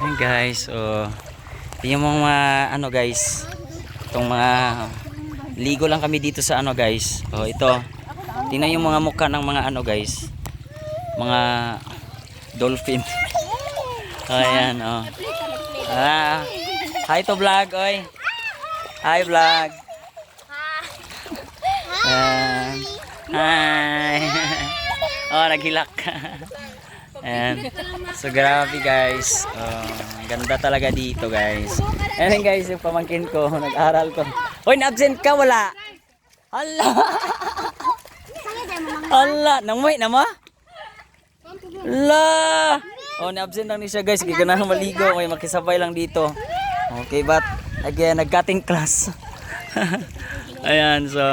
Ayan guys, yung mga ano guys, itong mga ligo lang kami dito sa ano guys. Ito. Tingnan yung mga mukha ng mga ano guys. Mga dolphin. Ayan, hi to vlog, oy. Hi vlog. Ayan. Hi. Naghilak. Ayan. So grabe guys. Ganda talaga dito guys. Ayan guys, yung pamangkin ko, nag-aral ko. Hoy, na-absent ka, wala. Hala. Hala, namuhi na mo? Hala. Na-absent lang ni siya guys. Kaya na maligo, may makisabay lang dito. Okay, but again, nag-cutting class. Ayan, so